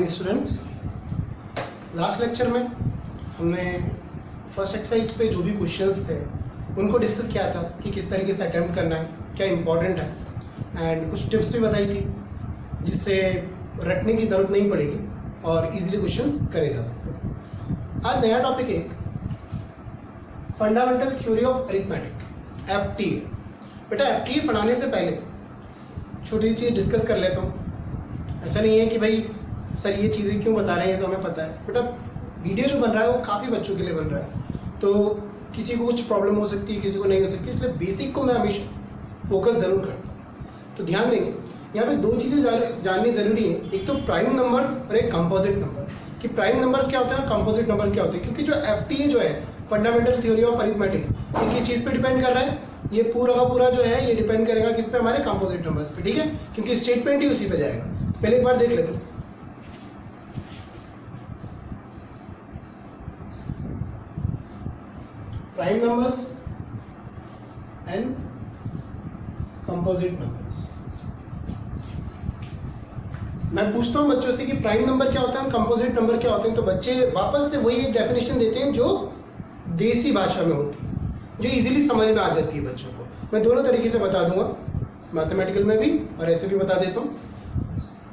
Morning students. Last lecture में हमने first exercise पे जो भी क्वेश्चंस थे उनको डिस्कस किया था कि किस तरीके से अटेम्प्ट करना है, क्या इंपॉर्टेंट है, एंड कुछ टिप्स भी बताई थी जिससे रटने की ज़रूरत नहीं पड़ेगी और इजीली क्वेश्चंस करे जा सकते हैं। आज नया टॉपिक है fundamental theory of arithmetic, FTA। बेटा FTA पढ़ाने से पहले छोटी चीज़ डिस्कस कर लेता हूँ। ऐसा नहीं है कि भाई सर ये चीज़ें क्यों बता रहे हैं, तो हमें पता है। बेटा वीडियो जो बन रहा है वो काफ़ी बच्चों के लिए बन रहा है, तो किसी को कुछ प्रॉब्लम हो सकती है, किसी को नहीं हो सकती, इसलिए बेसिक को मैं हमेशा फोकस ज़रूर करता हूँ। तो ध्यान देंगे, यहाँ पे दो चीज़ें जाननी ज़रूरी है, एक तो प्राइम नंबर्स और एक कंपोजिट नंबर्स। कि प्राइम नंबर्स क्या होते हैं और कंपोजिट नंबर्स क्या होते हैं, क्योंकि जो FTA जो है फंडामेंटल थ्योरी ऑफ अरिथमेटिक, ये किस चीज़ पे डिपेंड कर रहा है, ये पूरा का पूरा जो है ये डिपेंड करेगा किस पे, हमारे कंपोजिट नंबर्स पे। ठीक है, क्योंकि स्टेटमेंट ही उसी पे जाएगा। पहले एक बार देख लेते हैं। Prime numbers and composite numbers. मैं पूछता हूं बच्चों से कि प्राइम नंबर क्या होता है और कंपोजिट नंबर क्या होते हैं, तो बच्चे वापस से वही एक डेफिनेशन देते हैं जो देसी भाषा में होती है, जो इजीली समझ में आ जाती है बच्चों को। मैं दोनों तरीके से बता दूंगा, मैथमेटिकल में भी और ऐसे भी बता देता हूँ।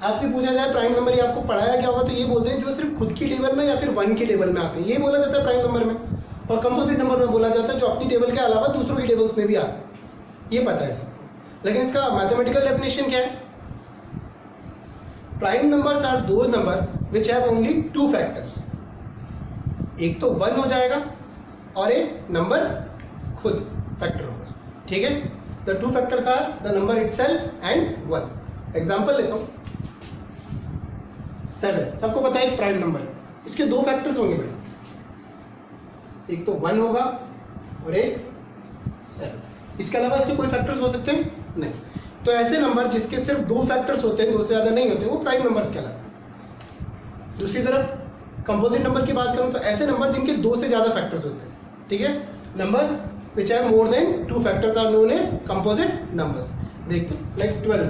आपसे पूछा जाए प्राइम नंबर ये आपको पढ़ाया क्या होगा, तो ये बोलते हैं जो सिर्फ खुद की टेबल में या फिर वन की टेबल में आते हैं, ये बोला जाता है प्राइम नंबर में। और कंपोजिट नंबर में बोला जाता है जो अपनी टेबल के अलावा दूसरों की टेबल्स में भी आते हैं। ये पता है सबको, लेकिन इसका मैथमेटिकल डेफिनेशन क्या है? Prime numbers are those numbers which have only two factors. एक तो 1 हो जाएगा और एक नंबर खुद फैक्टर होगा। ठीक है, the two factors are the number itself and 1। Example लेता हूं, 7 सबको पता है प्राइम नंबर है, इसके दो फैक्टर्स होंगे बेटा, एक तो 1 होगा और एक 7। इसके अलावा इसके कोई फैक्टर्स हो सकते हैं? नहीं। तो ऐसे नंबर जिसके सिर्फ दो फैक्टर्स होते हैं, दो से ज्यादा नहीं होते, वो प्राइम नंबर्स कहलाते हैं। दूसरी तरफ कंपोजिट नंबर की बात करूं तो ऐसे नंबर जिनके दो से ज्यादा फैक्टर्स होते हैं। ठीक है, numbers which have more than two factors are known as composite numbers. देखते हैं लाइक 12,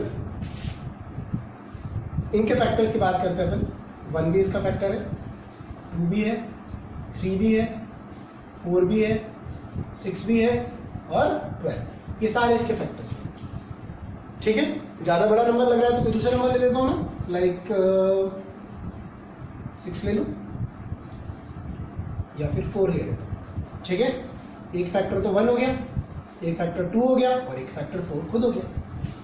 इनके फैक्टर्स की बात करते हैं अपन। 1 भी इसका फैक्टर है, 2 भी है, 3 भी है, 4 भी है, 6 भी है और 12, ये सारे इसके फैक्टर्स हैं। ठीक है, ज्यादा बड़ा नंबर लग रहा है तो कोई दूसरा नंबर ले लेता हूं मैं, लाइक 6 ले लूं या फिर 4 ले लेता हूं। ठीक है, एक फैक्टर तो 1 हो गया, एक फैक्टर 2 हो गया और एक फैक्टर 4 खुद हो गया।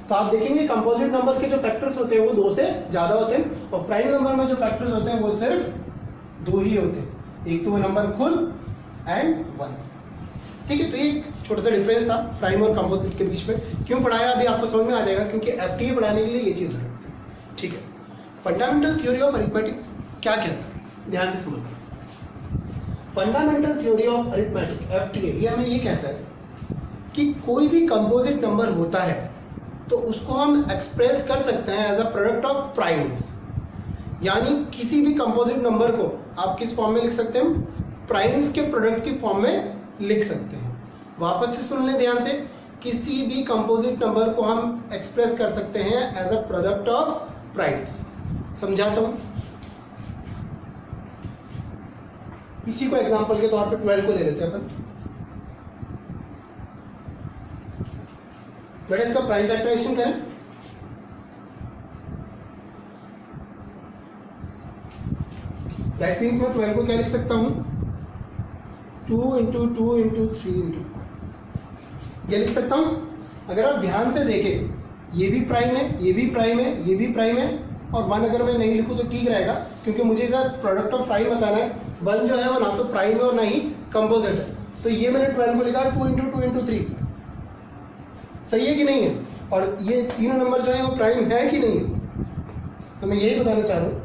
तो आप देखेंगे कंपोजिट नंबर के जो फैक्टर्स होते हैं वो 2 से ज्यादा होते हैं, और प्राइम नंबर में जो फैक्टर्स होते हैं वो सिर्फ 2 ही होते हैं, एक तो वो नंबर खुद एंड 1। ठीक है, तो ये एक छोटा सा डिफरेंस था प्राइम और कंपोजिट के बीच में। क्यों पढ़ाया अभी आपको समझ में आ जाएगा, क्योंकि FTA पढ़ाने के लिए ये चीज़ है। ठीक है, फंडामेंटल थ्योरी ऑफ अरिथमेटिक क्या कहता है, ध्यान से समझना। Fundamental theory of arithmetic FTA ये हमें ये कहता है कि कोई भी कंपोजिट नंबर होता है तो उसको हम एक्सप्रेस कर सकते हैं as a product of primes. यानी किसी भी कंपोजिट नंबर को आप किस फॉर्म में लिख सकते हैं? प्राइम्स के प्रोडक्ट की फॉर्म में लिख सकते हैं। वापस से सुन लें ध्यान से, किसी भी कंपोजिट नंबर को हम एक्सप्रेस कर सकते हैं as a product of primes. समझाता हूं, इसी को एग्जांपल के तौर पे 12 को ले लेते हैं अपन। बेटा इसका प्राइम फैक्टराइजेशन करें, दैट मीन्स मैं 12 को क्या लिख सकता हूं? 2 इंटू 2 इंटू 3 इंटू 4 ये लिख सकता हूं। अगर आप ध्यान से देखें, ये भी प्राइम है, ये भी प्राइम है, ये भी प्राइम है, और 1 अगर मैं नहीं लिखूं तो ठीक रहेगा, क्योंकि मुझे इसका प्रोडक्ट ऑफ प्राइम बताना है। 1 जो है वो ना तो प्राइम है और ना ही कंपोजिट है, तो ये मैंने 12 को लिखा 2 इंटू 2 इंटू 3। सही है कि नहीं है? और ये तीनों नंबर जो है वो प्राइम है कि नहीं है? तो मैं यही बताना चाह रहा हूं,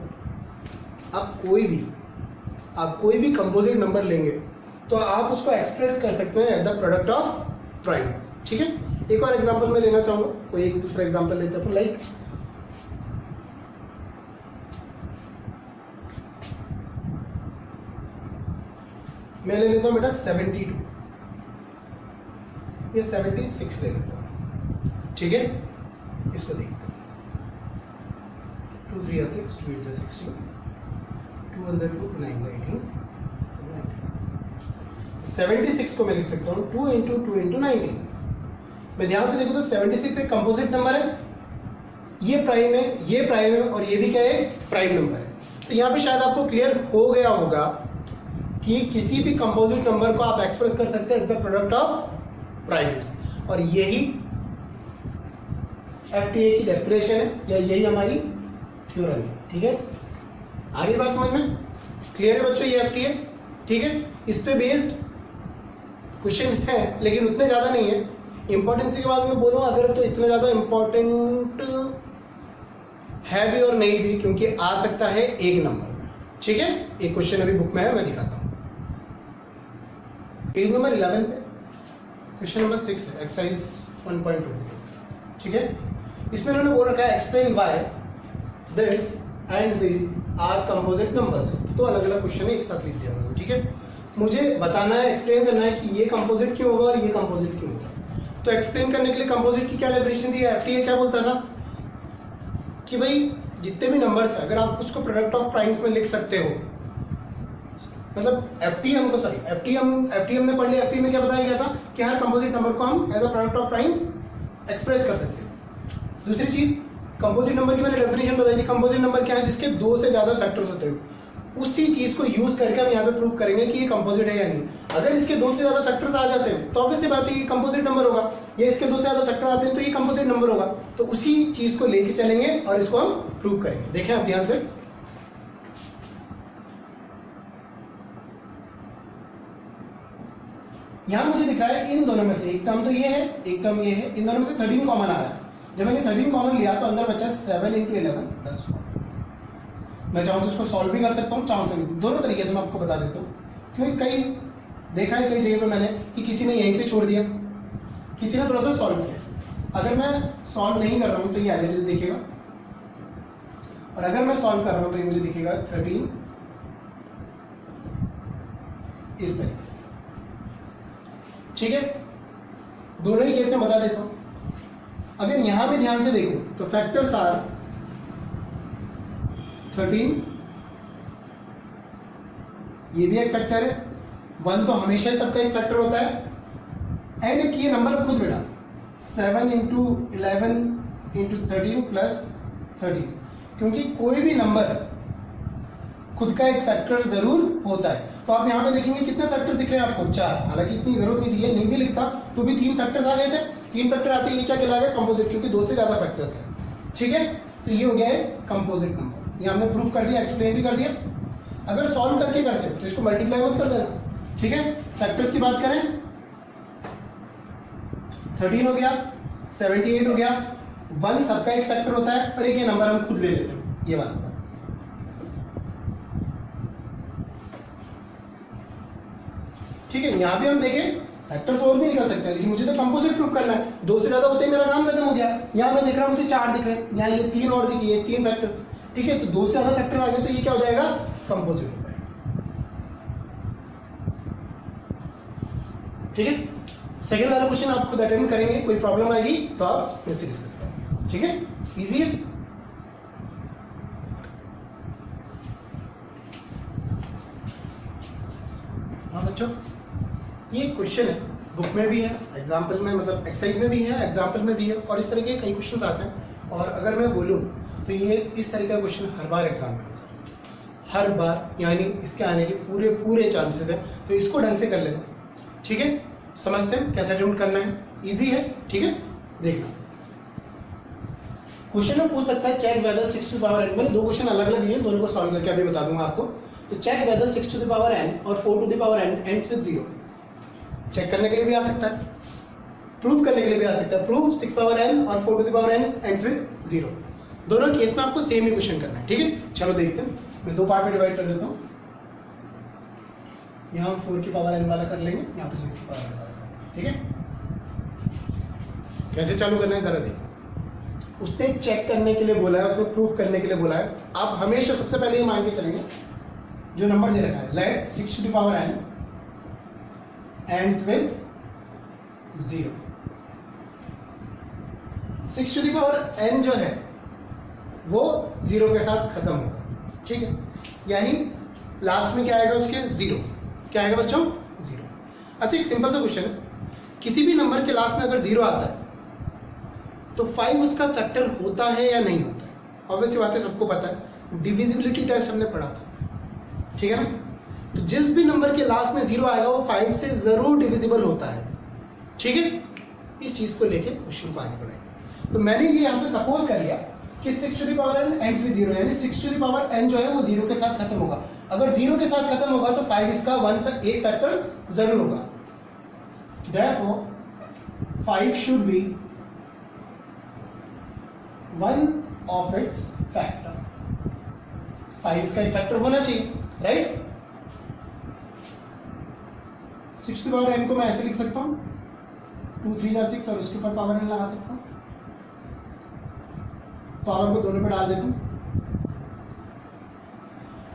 आप कोई भी कंपोजिट नंबर लेंगे तो आप उसको एक्सप्रेस कर सकते हैं as the product of primes. ठीक है, एक और एग्जांपल मैं लेना चाहूंगा, कोई एक दूसरा एग्जांपल लेते हैं, लाइक मैं ले लेता हूं बेटा 72 या 76 ले लेता हूं। ठीक है, इसको देखते हैं। 2 3 6 2 8 16 2 अंदर 2 9 18 76 को मैं लिख सकता हूँ 2 इंटू 2 इंटू 19। मैं ध्यान से देखो तो 76 एक कंपोजिट नंबर है, ये प्राइम है, ये प्राइम है और ये भी क्या है, प्राइम नंबर है। तो यहाँ पे शायद आपको क्लियर हो गया होगा कि किसी भी कंपोजिट नंबर को आप एक्सप्रेस कर सकते हैं द प्रोडक्ट ऑफ प्राइम्स, और यही एफटीए की डेफिनेशन है या यही हमारी थ्योरम है। ठीक है, आगे बात समझ में क्लियर है बच्चों, ये एफटीए। ठीक है, इस पे बेस्ड क्वेश्चन है लेकिन उतने ज्यादा नहीं है। इंपॉर्टेंस के बाद में बोलूँ अगर तो इतना ज्यादा इंपॉर्टेंट है भी और नहीं भी, क्योंकि आ सकता है एक नंबर में। ठीक है, एक क्वेश्चन अभी बुक में है, मैं दिखाता हूँ। पेज नंबर 11 पे क्वेश्चन नंबर 6 है, एक्सरसाइज 1.2। ठीक है, इसमें उन्होंने बोल रखा है explain why this and this are composite numbers. तो अलग अलग क्वेश्चन एक साथ लिख दिया उन्होंने। ठीक है, मुझे बताना है, एक्सप्लेन करना है कि ये कंपोजिट क्यों होगा और ये कंपोजिट क्यों होगा। तो एक्सप्लेन करने के लिए कंपोजिट की क्या डेफिनेशन दी है, एफटीए क्या बोलता था कि भाई जितने भी नंबर्स है अगर आप उसको प्रोडक्ट ऑफ प्राइम्स में लिख सकते हो, मतलब एफटी हमको सॉरी एफटी हमने पढ़ लिया। एफटी में क्या बताया गया था कि हर कंपोजिट नंबर को हम as a product of primes express कर सकते हैं। दूसरी चीज कंपोजिट नंबर की मैंने डेफिनेशन बताई थी, कंपोजिट नंबर क्या है, जिसके 2 से ज्यादा फैक्टर्स होते हैं। उसी चीज को यूज करके हम यहाँ पे प्रूव करेंगे कि ये कंपोजिट है या नहीं। अगर इसके 2 से ज्यादा फैक्टर्स आ जाते हैं तो ऑब्वियस सी बात है कि कंपोजिट नंबर होगा, या इसके 2 से ज्यादा फैक्टर आते हैं तो ये कंपोजिट नंबर होगा। तो उसी चीज को लेके चलेंगे और इसको हम प्रूव करेंगे। देखें आप ध्यान से, यहां मुझे दिख रहा है इन दोनों में से एक टर्म तो ये है, एक टर्म ये है, इन दोनों में से 13 कॉमन आ रहा है। जब मैंने 13 कॉमन लिया तो अंदर बचा 7 इंटू 11 प्लस 4। मैं चाहूँ तो इसको सॉल्व भी कर सकता हूँ, चाहूँ तो दोनों तरीके से मैं आपको बता देता हूँ, क्योंकि कई देखा है कई जगह पे मैंने कि किसी ने यहीं पे छोड़ दिया, किसी ने थोड़ा सा सॉल्व किया। अगर मैं सॉल्व नहीं कर रहा हूँ तो ये एज इट इज दिखेगा, और अगर मैं सॉल्व कर रहा हूँ तो ये मुझे दिखेगा 13 इस तरीके से। ठीक है, दोनों ही केस में बता देता हूं। अगर यहां पे ध्यान से देखो तो फैक्टर्स आर 13, ये भी एक फैक्टर है, 1 तो हमेशा सबका एक फैक्टर होता है, एंड एक ये नंबर खुद बेटा 7 इंटू 11 इंटू 13 प्लस 13, क्योंकि कोई भी नंबर खुद का एक फैक्टर जरूर होता है। तो आप यहाँ पे देखेंगे कितने फैक्टर्स दिख रहे हैं आपको, 4। हालांकि इतनी जरूरत नहीं थी, ये नहीं भी लिखता तो भी 3 फैक्टर्स आ गए थे। 3 फैक्टर आते ये क्या कहलाएगा, कंपोजिट, क्योंकि 2 से ज्यादा फैक्टर्स है। ठीक है, तो ये हो गया है कंपोजिट नंबर। ये हमने प्रूफ कर दिया, एक्सप्लेन भी कर दिया। अगर सॉल्व करके करते हो तो इसको मल्टीप्लाई मत कर देना। ठीक है, फैक्टर्स की बात करें 13 हो गया, 78 हो गया, 1 सबका एक फैक्टर होता है, और एक ये नंबर हम खुद ले लेते हैं, ये वाला। ठीक है, यहां भी हम देखें फैक्टर्स और भी निकल सकते हैं, लेकिन मुझे तो कंपोजिट प्रूफ करना है। 2 से ज्यादा होते ही मेरा काम खत्म हो गया। यहां मैं देख रहा हूं मुझे 4 दिख रहे हैं, यहाँ ये 3 और दिख, ये 3 फैक्टर्स। ठीक है, तो 2 से ज्यादा फैक्टर आ गए तो ये क्या हो जाएगा, कंपोजिट हो जाएगा। ठीक है, सेकंड वाला क्वेश्चन आप खुद अटेंड करेंगे, कोई प्रॉब्लम आएगी तो आप मेरे से डिस्कस करेंगे। ठीक है, इजी है। हाँ बच्चों, ये क्वेश्चन है, बुक में भी है, एग्जाम्पल में मतलब एक्सरसाइज में भी है, एग्जाम्पल में भी है, और इस तरह के कई क्वेश्चन आते हैं। और अगर मैं बोलूँ तो ये इस तरह का क्वेश्चन हर बार एग्जाम में होता है, हर बार, यानी इसके आने के पूरे पूरे चांसेस है। तो इसको ढंग से कर लेना। ठीक है, समझते हैं कैसे अटेम्प्ट करना है, इजी है। ठीक है, देखना क्वेश्चन में पूछ सकता है check whether 6 to power n। मैंने 2 क्वेश्चन अलग अलग लिए, दोनों को सॉल्व करके अभी बता दूंगा आपको। तो check whether 6 to the power n और 4 to the power n ends with 0। Check करने के लिए भी आ सकता है, प्रूव करने के लिए भी आ सकता है। प्रूव 6 पावर n और 4 to the power n ends with 0। दोनों केस में आपको सेम ही क्वेश्चन करना है। ठीक है, चलो देखते हैं। मैं 2 पार्ट में डिवाइड कर देता हूँ। यहाँ 4 की पावर n वाला कर लेंगे, यहाँ पे 6 की पावर n वाला। ठीक है, कैसे चालू करना है जरा देखो। उसने चेक करने के लिए बोला है, उसने प्रूफ करने के लिए बोला है। आप हमेशा सबसे पहले ये मान के चलेंगे जो नंबर दे रखा है, let 6 to the power n ends with 0। 6 to the power n जो है वो 0 के साथ खत्म होगा। ठीक है, यानी लास्ट में क्या आएगा उसके 0, क्या आएगा बच्चों 0। अच्छा एक सिंपल सा क्वेश्चन है, किसी भी नंबर के लास्ट में अगर 0 आता है तो 5 उसका फैक्टर होता है या नहीं होता है? ऑब्वियस सी बात है, सबको पता है, डिविजिबिलिटी टेस्ट हमने पढ़ा था, ठीक है ना। तो जिस भी नंबर के लास्ट में 0 आएगा वो 5 से जरूर डिविजिबल होता है, ठीक है। इस चीज को लेके क्वेश्चन को आगे बढ़ाएंगे। तो मैंने ये यहाँ पे सपोज कर लिया कि 6 to the power n ends with 0, यानी 6 टू द पावर n जो है वो 0 के साथ खत्म होगा। अगर 0 के साथ खत्म होगा तो 5 इसका एक फैक्टर जरूर होगा। Therefore 5 should be one of its factor। 5 इसका एक फैक्टर होना चाहिए, राइट। 6 टू पावर n को मैं ऐसे लिख सकता हूँ 2 3 जा 6 और उसके ऊपर पावर n लगा सकता हूँ, पावर को दोनों पे डाल देता हूँ।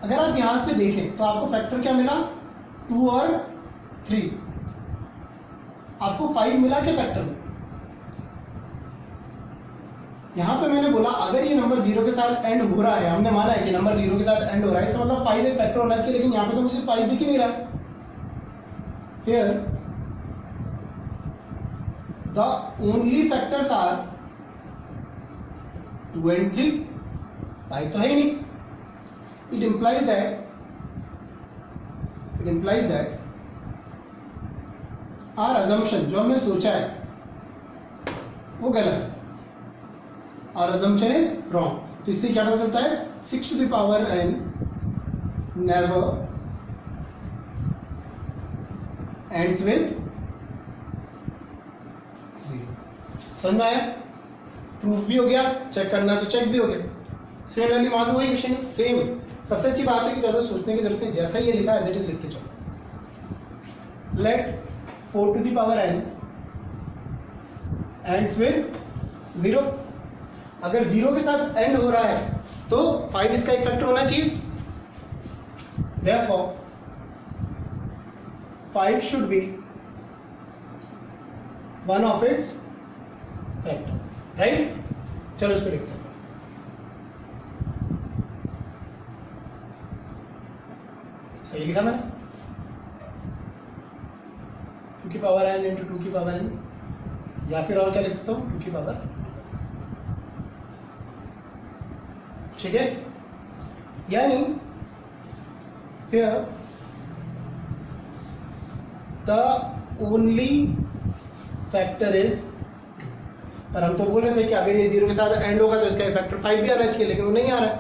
अगर आप यहां पे देखें तो आपको फैक्टर क्या मिला 2 और 3, आपको 5 मिला क्या फैक्टर? यहां पे मैंने बोला अगर ये नंबर 0 के साथ एंड हो रहा है, हमने माना है कि नंबर 0 के साथ एंड हो रहा है, इसका मतलब 5 एक फैक्टर होना चाहिए, लेकिन यहां पे तो मुझे 5 दिख ही नहीं रहा। Here the only factors are 2 and 3, 5 तो है ही नहीं। It implies that our assumption जो हमने सोचा है वो गलत है, our assumption is wrong। तो इससे क्या पता चलता है 6 to the power n never ends with 0। समझ में आया? प्रूफ भी हो गया, चेक करना तो चेक भी हो गया। सिमिलरली मान लो वही क्वेश्चन सेम। सबसे अच्छी बात है कि ज्यादा सोचने की जरूरत नहीं, जैसा ही ये लिखा एज इट इज लिखते चलो। Let 4 to the power n ends with 0। अगर 0 के साथ एंड हो रहा है तो 5 इसका एक फैक्टर होना चाहिए। Therefore 5 should be one of its factor, right? चलो इसको लिखते हैं। सही लिखा मैंने? 2 की पावर n इंटू 2 की पावर n, या फिर और क्या लिख सकता हूँ 2 की पावर, ठीक है। यानी here the only factor is 2। पर हम तो बोल रहे थे कि अगर ये 0 के साथ एंड होगा तो इसका फैक्टर 5 भी आना चाहिए, लेकिन वो नहीं आ रहा है।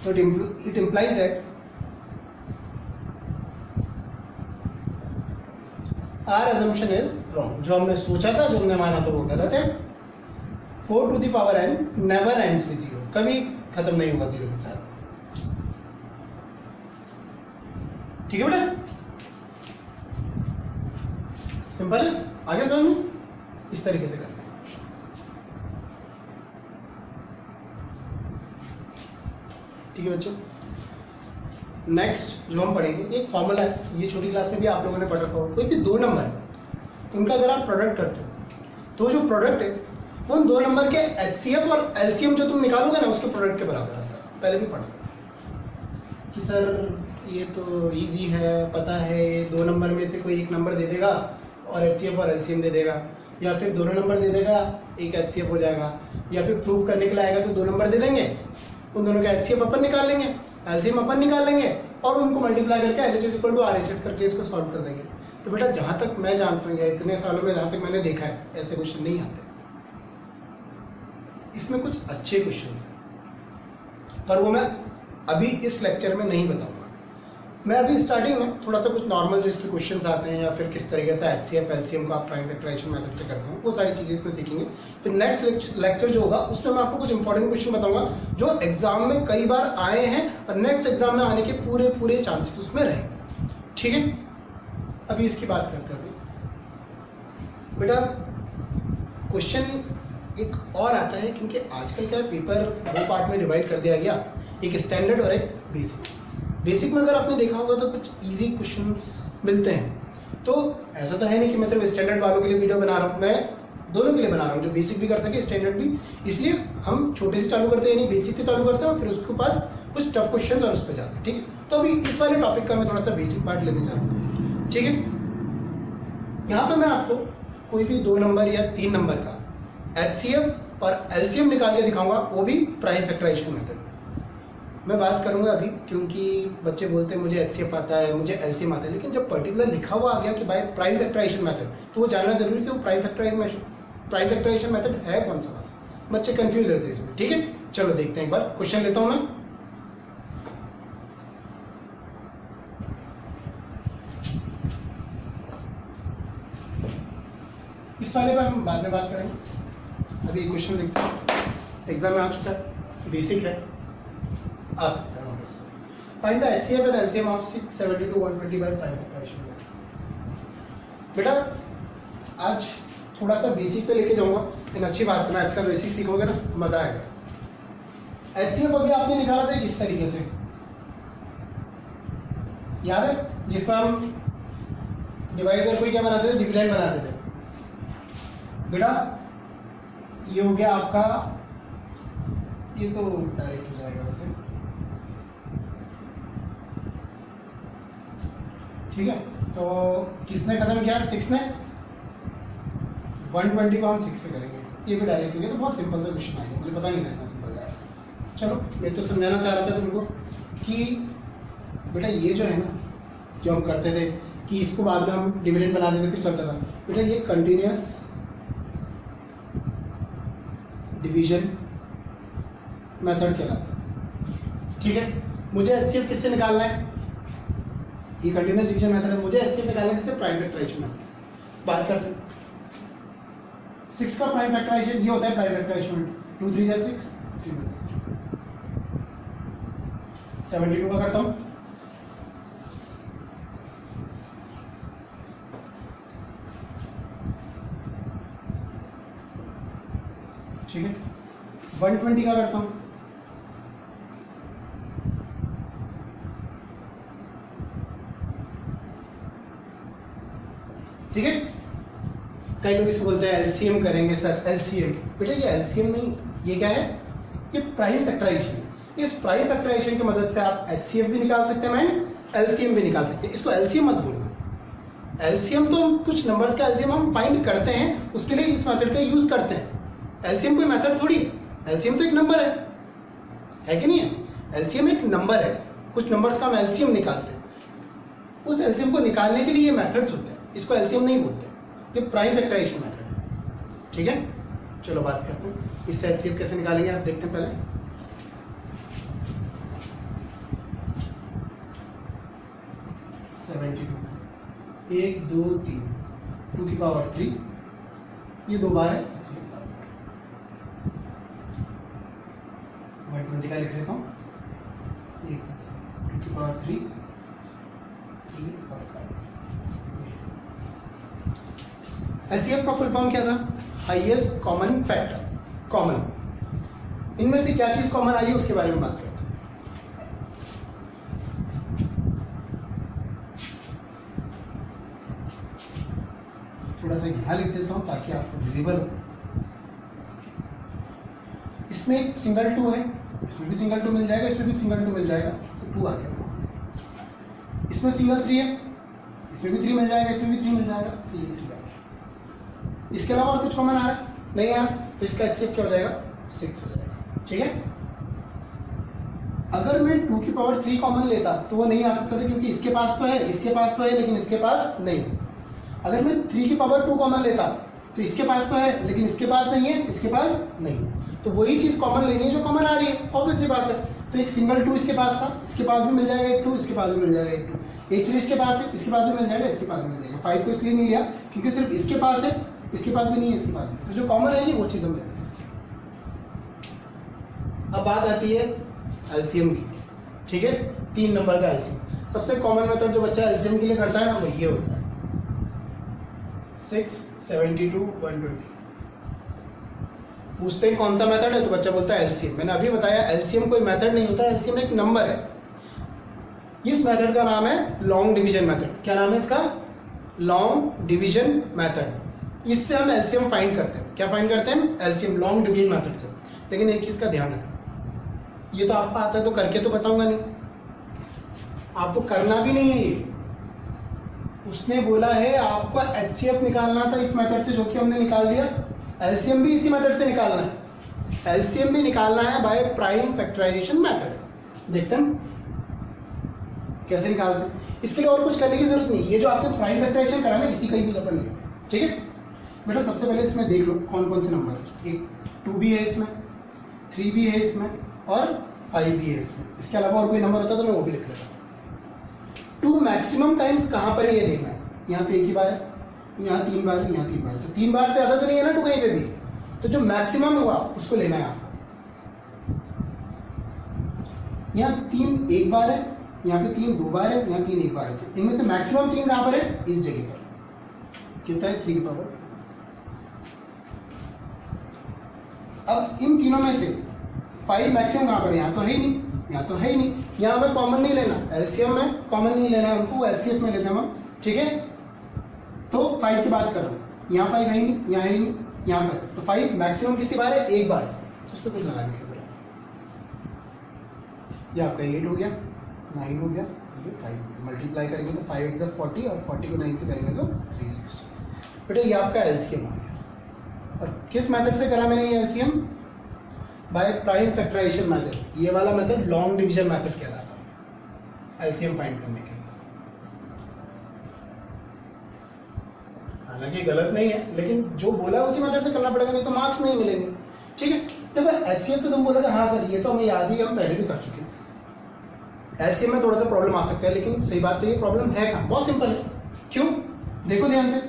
तो it implies that our assumption is wrong। जो हमने सोचा था, जो हमने माना था वो गलत है। 4 to the power n never ends with 0, कभी खत्म नहीं होगा 0 के साथ, ठीक है बेटा? सिंपल है, आगे समझ में इस तरीके से करना है, ठीक है बच्चों। नेक्स्ट जो हम पढ़ेंगे एक फॉर्मूला है, ये छोटी क्लास में भी आप लोगों ने पढ़ रखा होगा। कोई भी 2 नंबर है उनका अगर आप प्रोडक्ट करते हो तो जो प्रोडक्ट है वो उन 2 नंबर के एचसीएफ और एलसीएम जो तुम निकालोगे ना उसके प्रोडक्ट के बराबर आता है। पहले भी पढ़ा कि सर ये तो इजी है, पता है 2 नंबर में से कोई एक नंबर दे देगा और एचसीएफ और एलसीएम दे देगा, या फिर दोनों नंबर दे देगा एक एचसीएफ हो जाएगा, या फिर प्रूव करने के लिए आएगा तो 2 नंबर दे देंगे, उन दोनों का एचसीएफ अपन निकाल लेंगे, एलसीएम अपन निकाल लेंगे और उनको मल्टीप्लाई करके एलएचएस इक्वल टू आरएचएस करके इसको सॉल्व कर देंगे। तो बेटा जहां तक मैं जानता हूँ, इतने सालों में जहां तक मैंने देखा है, ऐसे क्वेश्चन नहीं आते। इसमें कुछ अच्छे क्वेश्चन हैं पर वो मैं अभी इस लेक्चर में नहीं बताऊंगा। मैं अभी स्टार्टिंग में थोड़ा सा कुछ नॉर्मल जो इसके क्वेश्चंस आते हैं या फिर किस तरीके से एचसीएफ एलसीएम को आप प्राइम फैक्टराइजेशन मेथड से करते हैं वो सारी चीजें इसमें सीखेंगे। फिर नेक्स्ट लेक्चर जो होगा उसमें मैं आपको कुछ इंपॉर्टेंट क्वेश्चन बताऊंगा जो एग्जाम में कई बार आए हैं और नेक्स्ट एग्जाम में आने के पूरे चांसेस उसमें रहेंगे, ठीक है। अभी इसकी बात करते हैं। बेटा क्वेश्चन एक और आता है क्योंकि आजकल क्या पेपर 2 पार्ट में डिवाइड कर दिया गया, एक स्टैंडर्ड और एक बेसिक। बेसिक में अगर आपने देखा होगा तो कुछ इजी क्वेश्चंस मिलते हैं। तो ऐसा तो है नहीं कि मैं सिर्फ स्टैंडर्ड वालों के लिए वीडियो बना रहा हूँ, मैं दोनों के लिए बना रहा हूँ, जो बेसिक भी कर सके स्टैंडर्ड भी। इसलिए हम छोटे से चालू करते हैं, यानी बेसिक से चालू करते हैं और फिर उसके बाद कुछ टफ क्वेश्चन और उस पर जाते हैं, ठीक है। तो अभी इस वाले टॉपिक का मैं थोड़ा सा बेसिक पार्ट लेने जा रहा हूँ, ठीक है। यहाँ पे मैं आपको कोई भी 2 नंबर या 3 नंबर का HCF और LCM निकाल के दिखाऊंगा, वो भी प्राइम फैक्टराइजेशन मेथड मैं बात करूंगा अभी, क्योंकि बच्चे बोलते हैं मुझे HCF आता है, मुझे LCM आता है, लेकिन जब पर्टिकुलर लिखा हुआ आ गया कि बाय प्राइम फैक्टराइजेशन मेथड, तो वो जानना जरूरी कि वो प्राइम फैक्टराइजेशन मेथड है कौन सा। बच्चे कंफ्यूज रहते हैं इसमें, ठीक है। चलो देखते हैं, एक बार क्वेश्चन लेता हूं मैं। इस वाले पर हम बाद में बात करेंगे, अभी क्वेश्चन देखते हैं। एग्जाम में आ चुका है, बेसिक है, आ सकता है वापस। Find the HCF and LCM of 672 120 by prime factorization. बेटा आज थोड़ा सा बेसिक पे लेके जाऊंगा, लेकिन अच्छी बात है, मैथ्स का बेसिक सीखोगे ना मजा आएगा। HCF अभी आपने निकाला था किस तरीके से, याद है, जिसमें हम डिवाइजर को क्या बनाते थे, डिविडेंड बनाते थे। बेटा ये हो गया आपका, ये तो डायरेक्ट हो जाएगा वैसे, ठीक है। तो किसने खत्म किया, 6 ने। 120 को हम 6 से करेंगे, ये भी डायरेक्ट हो गया। तो बहुत सिंपल सा क्वेश्चन आएगा, मुझे पता नहीं था इतना सिंपल आएगा। चलो मैं तो समझाना चाह रहा था तुमको कि बेटा ये जो है ना, जो हम करते थे कि इसको बाद में हम डिविडेंड बना देते फिर चलता था, बेटा ये कंटिन्यूस डिवीजन मेथड कहलाता है, ठीक है। मुझे HCF किससे निकालना है, ये कंटिन्यूस डिवीजन मेथड है, मुझे HCF निकालना है किससे, प्राइम फैक्टराइजेशन मेथड से। बात करते हैं 6 का प्राइम फैक्टराइजेशन, ये होता है प्राइम फैक्टराइजेशन, 2 3 6 3 72 का करता हूं, ठीक है। 120 का करता हूं, ठीक है। कई लोग इसको बोलते हैं LCM करेंगे सर, LCM। बेटा ये LCM नहीं, ये क्या है, ये प्राइम फैक्टराइजेशन। इस प्राइम फैक्टराइजेशन की मदद से आप HCF भी निकाल सकते हैं एंड LCM भी निकाल सकते हैं। इसको LCM मत बोलना, LCM तो कुछ नंबर्स का LCM हम फाइंड करते हैं, उसके लिए इस मेथड का यूज करते हैं। LCM कोई मेथड थोड़ी है, LCM तो एक नंबर है कि नहीं है। LCM एक नंबर है, कुछ नंबर्स का हम LCM निकालते हैं, उस LCM को निकालने के लिए ये मेथड्स होते हैं, इसको LCM नहीं बोलते, ये प्राइम फैक्टराइजेशन मेथड है, ठीक है। चलो बात करते हैं इससे LCM कैसे निकालेंगे, आप देखते हैं पहले। (72) 1 2 3 2 की पावर 3, ये 2 बार है, 120 का लिख लेता हूँ, 1 2 की पावर 3 3 और 5। HCF का फुल फॉर्म क्या था, हाईएस्ट कॉमन फैक्टर, कॉमन। इनमें से क्या चीज कॉमन आई है उसके बारे में बात करते हैं। थोड़ा सा यहाँ लिख देता हूँ ताकि आपको विजिबल हो। इसमें एक सिंगल 2 है, इसमें भी सिंगल 2 मिल जाएगा, इसमें भी सिंगल 2 मिल जाएगा, तो 2 आ गया। इसमें सिंगल 3 है, इसमें भी 3 मिल जाएगा, इसमें भी 3 मिल जाएगा, तो ये 3 आ गया। इसके अलावा और कुछ कॉमन आ रहा है, नहीं आ रहा, तो इसका HCF क्या हो जाएगा, 6 हो जाएगा, ठीक है। अगर मैं 2 की पावर 3 कॉमन लेता तो वो नहीं आ सकता था, क्योंकि इसके पास तो है, इसके पास तो है, लेकिन इसके पास नहीं। अगर मैं 3 की पावर 2 कॉमन लेता तो इसके पास तो है, लेकिन इसके पास नहीं है, इसके पास नहीं है, तो वही चीज कॉमन लेनी है जो कॉमन आ रही है, ऑब्वियसली बात है। तो एक सिंगल 2 इसके पास था, इसके पास भी मिल जाएगा एक 2, इसके पास भी मिल जाएगा एक 2, एक 3 इसके पास है, इसके पास भी मिल जाएगा, इसके पास भी मिल जाएगा। 5 को इसलिए नहीं लिया क्योंकि सिर्फ इसके पास है, इसके पास भी नहीं है, इसके पास भी, तो जो कॉमन आएगी वो चीज हम लेते हैं। अब बात आती है LCM की, ठीक है। 3 नंबर का LCM, सबसे कॉमन मेथड जो बच्चा LCM के लिए करता है ना, वो ये होता है 6 72 120। पूछते हैं कौन सा मेथड है, तो बच्चा बोलता है LCM। मैंने अभी बताया LCM कोई मेथड नहीं होता, LCM एक नंबर है। इस मेथड का नाम है लॉन्ग डिवीजन मेथड। क्या नाम है इसका, लॉन्ग डिवीजन मेथड। इससे हम LCM फाइंड करते हैं। क्या फाइंड करते हैं, LCM लॉन्ग डिवीजन मेथड से। लेकिन एक चीज का ध्यान रखना, ये तो आपको आता है तो करके तो बताऊंगा नहीं, आपको करना भी नहीं है ये। उसने बोला है आपको HCF निकालना था इस मेथड से, जो कि हमने निकाल दिया। LCM भी इसी मेथड से निकालना है, LCM भी निकालना है बाय प्राइम फैक्टराइजेशन मेथड। देखते हैं कैसे निकालते हैं। इसके लिए और कुछ करने की जरूरत नहीं, ये जो आपने प्राइम फैक्टराइजेशन करा ना इसी का यूज अपन लेंगे, ठीक है बेटा। सबसे पहले इसमें देख लो कौन कौन से नंबर है। एक 2 भी है इसमें, 3 भी है इसमें और 5 भी है इसमें। इसके अलावा और कोई नंबर होता तो मैं वो भी लिख लेता। 2 मैक्सिमम टाइम्स कहाँ पर है ये देखना है। यहाँ तो एक ही बार है, यहाँ 3 बार है, यहाँ 3 बार है, तो 3 बार से ज़्यादा तो नहीं है ना 2 कहीं पे भी। तो जो मैक्सिमम हुआ उसको लेना है आपको। यहाँ 3 एक बार है, यहाँ पे 3 2 बार है, यहाँ 3 एक बार है। तो इनमें से मैक्सिमम 3 कहाँ पर है, इस जगह पर। कितना है 3 की पावर। अब इन तीनों में से 5 मैक्सिमम कहाँ पर है, यहाँ तो है ही नहीं, यहाँ तो है ही नहीं। यहाँ हमें कॉमन नहीं लेना, LCM में कॉमन नहीं लेना है हमको, LCF में लेते हैं हम, ठीक है। तो 5 की बात कर रहा हूँ, यहाँ 5 है ही नहीं, यहाँ है ही नहीं, यहाँ पर। तो 5 मैक्सिमम कितनी बार है, एक बार। तो उस पर कुछ लगाने की जरूरत। ये आपका 8 हो गया, 9 हो गया, ये 5 मल्टीप्लाई करेंगे तो 5 8 40 और 40 को 9 से करेंगे तो 360। बेटा ये आपका LCM आ गया। और किस मेथड से करा मैंने ये LCM, by prime factorization method. ये वाला मेथड लॉन्ग डिवीजन मेथड कहलाता है LCM फाइंड करने के लिए। हालांकि गलत नहीं है, लेकिन जो बोला उसी मेथड से करना पड़ेगा, नहीं तो मार्क्स नहीं मिलेंगे, ठीक है। देखो HCF तो तुम बोलोगे हाँ सर ये तो हमें याद ही, हम पहले भी कर चुके हैं। LCM में थोड़ा सा प्रॉब्लम आ सकता है, लेकिन सही बात तो ये प्रॉब्लम है कहाँ, बहुत सिंपल है। क्यों, देखो ध्यान से,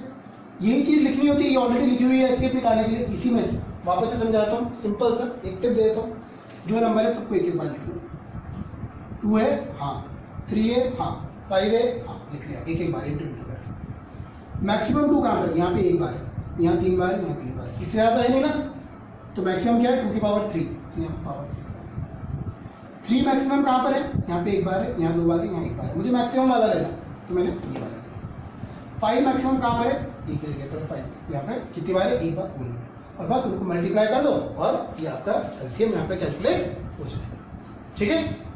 यही चीज लिखनी होती है, ये ऑलरेडी लिखी हुई है HCF निकालने के लिए। इसी में से वापस से समझाता हूँ, सिंपल सा एक टिप दे देता हूँ। जो नंबर है सबको एक एक बार लिख लो। 2 है हाँ, 3 है हाँ, 5 है हाँ, लिख लिया एक एक बार, इंटू कर। मैक्सिमम 2 कहाँ पर, यहाँ पे एक बार है, यहाँ 3 बार, यहाँ 3 बार, इससे ज़्यादा है नहीं ना। तो मैक्सिमम क्या है, 2 की पावर 3, तो यहाँ पावर 3 मैक्सिमम कहाँ पर है, यहाँ पे एक बार है, यहाँ 2 बार है, यहाँ एक बार है। मुझे मैक्सिमम वाला लेना, तो मैंने ये वाला लिया। 5 मैक्सिमम कहाँ पर है, एक जगह पर 5, यहाँ पे कितनी बार है, एक बार बोल, और बस उनको मल्टीप्लाई कर दो और ये आपका LCM यहाँ पे कैलकुलेट हो जाएगा, ठीक है।